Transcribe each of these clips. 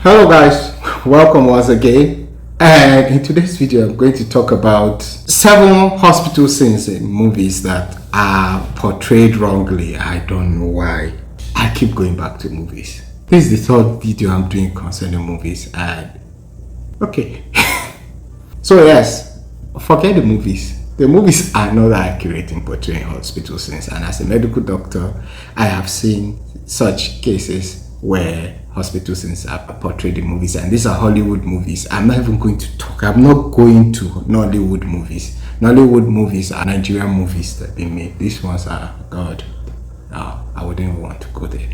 Hello guys, welcome once again. And in today's video I'm going to talk about 7 hospital scenes in movies that are portrayed wrongly. I don't know why. I keep going back to movies. This is the 3rd video I'm doing concerning movies and okay. So yes, forget the movies. The movies are not accurate in portraying hospital scenes, and as a medical doctor I have seen such cases where hospital scenes are portrayed in movies, and these are Hollywood movies. I'm not going to Nollywood movies. Nollywood movies are Nigerian movies that they made. These ones are God. No, I wouldn't even want to go there.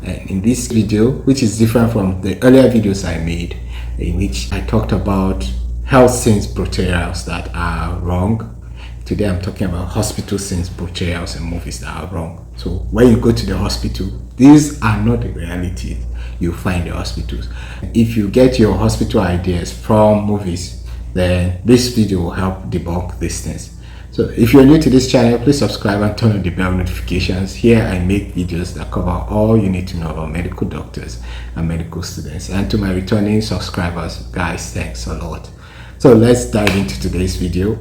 And in this video, which is different from the earlier videos I made, in which I talked about health scenes portrayals that are wrong, today I'm talking about hospital scenes portrayals in movies that are wrong. So when you go to the hospital, these are not the reality you find in the hospitals. If you get your hospital ideas from movies, then this video will help debunk these things. So if you're new to this channel, please subscribe and turn on the bell notifications. Here I make videos that cover all you need to know about medical doctors and medical students. And to my returning subscribers, guys, thanks a lot. So let's dive into today's video.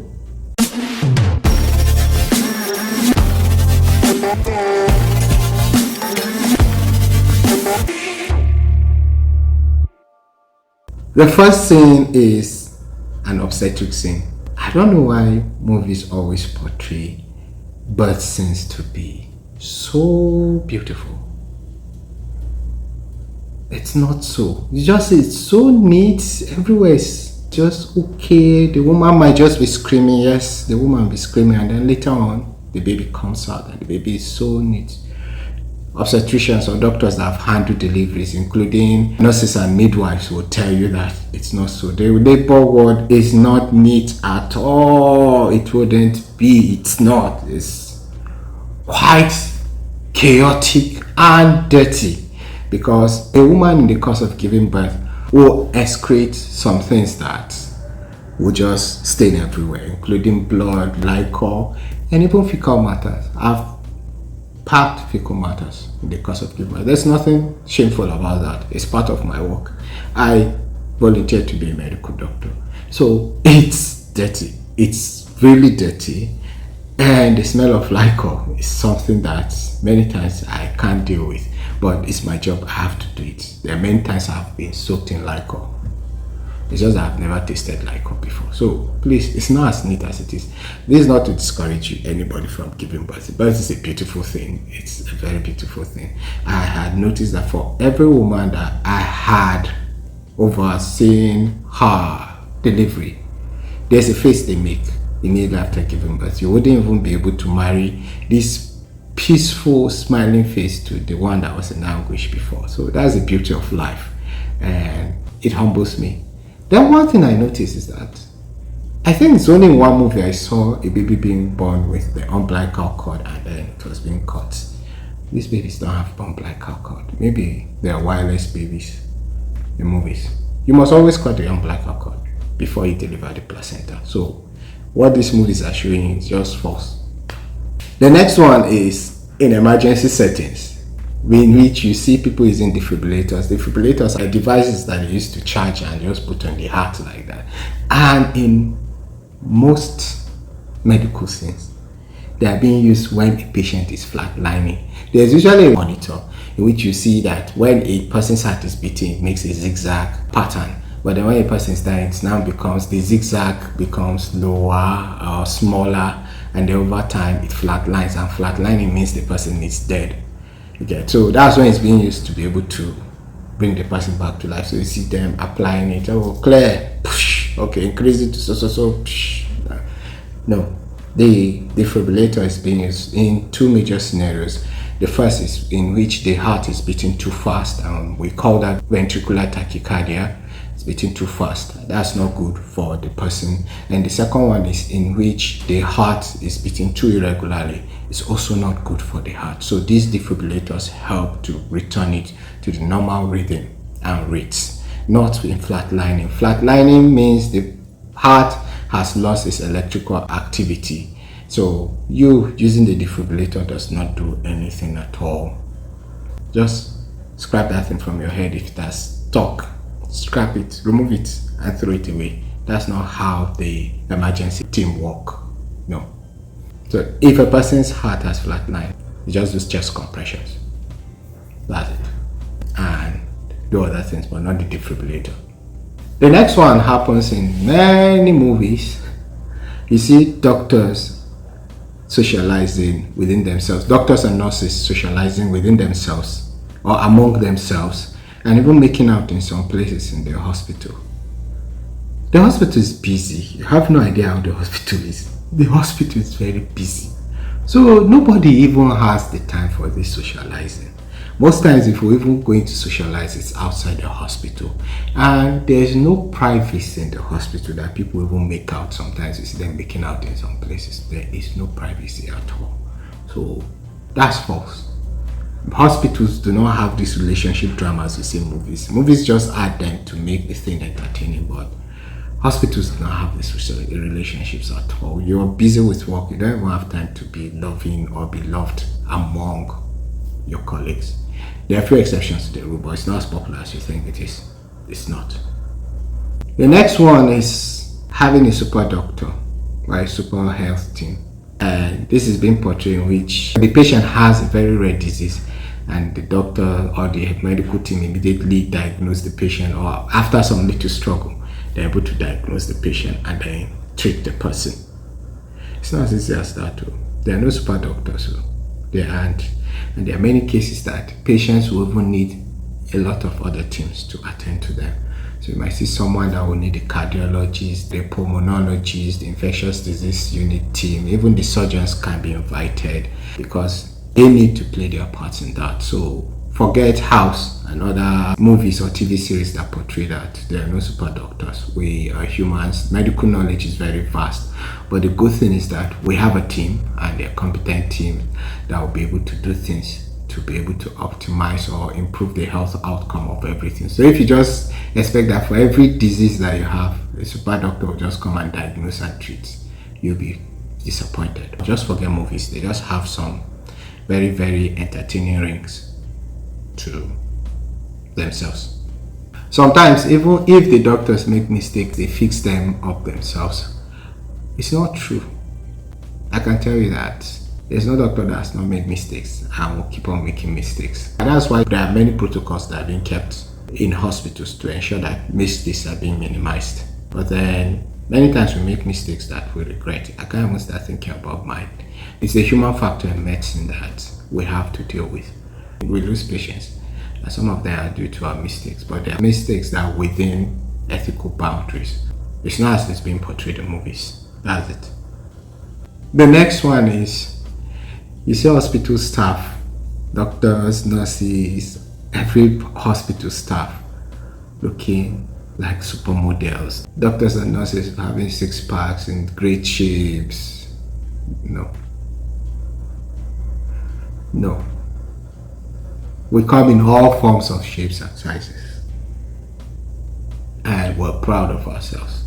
The first scene is an obstetric scene. I don't know why movies always portray birth scenes to be so beautiful. It's not so. It's so neat. Everywhere is just okay. The woman might just be screaming. Yes, the woman will be screaming, and then later on, the baby comes out, and the baby is so neat. Obstetricians or doctors that have handled deliveries, including nurses and midwives, will tell you that it's not so. The labor ward is not neat at all. It wouldn't be. It's not. It's quite chaotic and dirty, because a woman in the course of giving birth will excrete some things that will just stain everywhere, including blood, liquor, and even fecal matters. I've packed fecal matters in the course of giving birth. There's nothing shameful about that. It's part of my work. I volunteered to be a medical doctor. So it's dirty. It's really dirty. And the smell of liquor is something that many times I can't deal with. But it's my job. I have to do it. There are many times I've been soaked in liquor. It's just that I've never tasted liquor before. So please, it's not as neat as it is. This is not to discourage you, anybody from giving birth. Birth is a beautiful thing. It's a very beautiful thing. I had noticed that for every woman that I had overseeing her delivery, there's a face they make immediately after giving birth. You wouldn't even be able to marry this peaceful, smiling face to the one that was in anguish before. So that's the beauty of life, and it humbles me. Then one thing I noticed is that I think it's only in one movie I saw a baby being born with the umbilical cord and then it was being cut. These babies don't have umbilical cord. Maybe they are wireless babies in movies. You must always cut the umbilical cord before you deliver the placenta. So what these movies are showing is just false. The next one is in emergency settings, in which you see people using defibrillators. Defibrillators are devices that they use to charge and just put on the heart like that. And in most medical scenes, they are being used when a patient is flatlining. There's usually a monitor in which you see that when a person's heart is beating, it makes a zigzag pattern. But then when a person is dying, it now becomes, the zigzag becomes lower or smaller, and then over time it flatlines, and flatlining means the person is dead. Okay, so that's when it's being used to be able to bring the person back to life. So you see them applying it. Oh, clear. Push. Okay, increase it to so. Push. No, the defibrillator is being used in 2 major scenarios. The first is in which the heart is beating too fast. We call that ventricular tachycardia. It's beating too fast. That's not good for the person. And the second one is in which the heart is beating too irregularly. It's also not good for the heart. So these defibrillators help to return it to the normal rhythm and rates, not in flatlining. Flatlining means the heart has lost its electrical activity. So you using the defibrillator does not do anything at all. Just scrap that thing from your head if that's stuck scrap it, remove it, and throw it away. That's not how the emergency team work. No. So if a person's heart has flatlined, you just do chest compressions. That's it. And do other things, but not the defibrillator. The next one happens in many movies. You see doctors socializing within themselves, doctors and nurses socializing within themselves or among themselves, and even making out in some places in the hospital. The hospital is busy. You have no idea how the hospital is. The hospital is very busy. So nobody even has the time for this socializing. Most times if we're even going to socialize, it's outside the hospital. And there's no privacy in the hospital that people even make out. Sometimes you see them making out in some places. There is no privacy at all. So that's false. Hospitals do not have these relationship dramas you see in movies. Movies just add them to make the thing entertaining, but hospitals do not have these relationships at all. You're busy with work. You don't even have time to be loving or be loved among your colleagues. There are a few exceptions to the rule, but it's not as popular as you think it is. It's not. The next one is having a super doctor or a super health team. And this is being portrayed in which the patient has a very rare disease and the doctor or the medical team immediately diagnose the patient, or after some little struggle, they're able to diagnose the patient and then treat the person. It's not as easy as that too. There are no super doctors, so there aren't. And there are many cases that patients will even need a lot of other teams to attend to them. So you might see someone that will need a cardiologist, the pulmonologist, the infectious disease unit team, even the surgeons can be invited because they need to play their parts in that. So forget House and other movies or TV series that portray that. There are no super doctors. We are humans. Medical knowledge is very vast. But the good thing is that we have a team, and a competent team that will be able to do things to be able to optimize or improve the health outcome of everything. So if you just expect that for every disease that you have, a super doctor will just come and diagnose and treat, you'll be disappointed. Just forget movies. They just have some very, very entertaining rings to themselves. Sometimes even if the doctors make mistakes, they fix them up themselves. It's not true. I can tell you that there's no doctor that has not made mistakes and will keep on making mistakes. And that's why there are many protocols that are being kept in hospitals to ensure that mistakes are being minimized. But then many times we make mistakes that we regret. I can't even start thinking about mine. It's the human factor in medicine that we have to deal with. We lose patients, and some of them are due to our mistakes, but they are mistakes that are within ethical boundaries. It's not as it's being portrayed in movies. That's it. The next one is, you see hospital staff, doctors, nurses, every hospital staff looking like supermodels. Doctors and nurses having six packs in great shapes. No. We come in all forms of shapes and sizes, and we're proud of ourselves.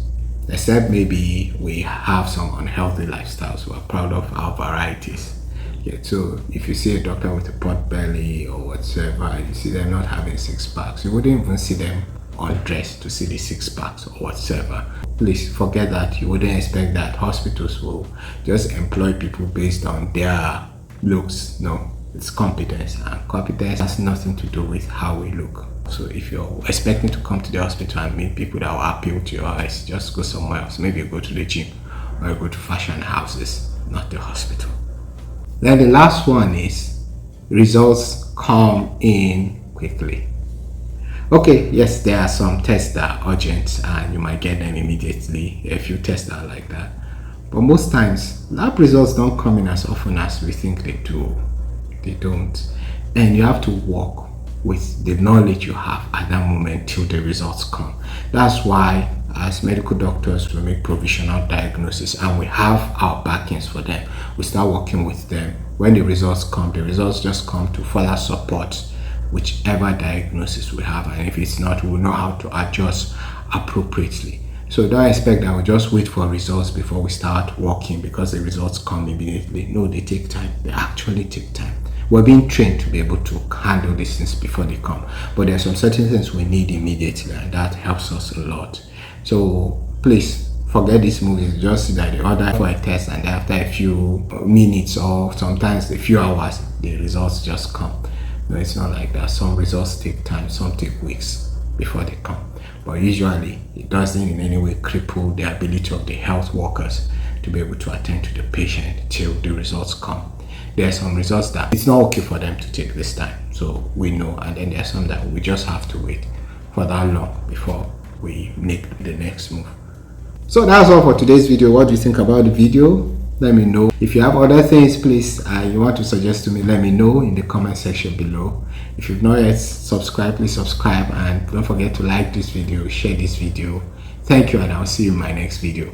Except maybe we have some unhealthy lifestyles. We're proud of our varieties. Yeah, so if you see a doctor with a pot belly or whatsoever, you see them not having six packs, you wouldn't even see them undressed to see the six packs or whatsoever. Please forget that. You wouldn't expect that hospitals will just employ people based on their looks. No, it's competence, and competence has nothing to do with how we look. So if you're expecting to come to the hospital and meet people that will appeal to your eyes, just go somewhere else. Maybe you go to the gym or you go to fashion houses, not the hospital. Then the last one is results come in quickly. Okay, yes, there are some tests that are urgent and you might get them immediately. A few tests are like that. But most times, lab results don't come in as often as we think they do. They don't. And you have to work with the knowledge you have at that moment till the results come. That's why as medical doctors we make provisional diagnosis and we have our backings for them. We start working with them. When the results come, the results just come to further support whichever diagnosis we have, and if it's not, we'll know how to adjust appropriately. So don't expect that we'll just wait for results before we start working because the results come immediately. No, they take time. They actually take time. we're being trained to be able to handle these things before they come. But there are some certain things we need immediately, and that helps us a lot. So please forget these movies. Just see that the order for a test, and after a few minutes or sometimes a few hours, the results just come. No, it's not like that. Some results take time, some take weeks before they come. But usually it doesn't in any way cripple the ability of the health workers to be able to attend to the patient till the results come. There are some results that it's not okay for them to take this time, so we know, and then there are some that we just have to wait for that long before we make the next move. So that's all for today's video. What do you think about the video? Let me know. If you have other things, please, you want to suggest to me, let me know in the comment section below. If you've not yet subscribed, please subscribe, and don't forget to like this video, share this video. Thank you, and I'll see you in my next video.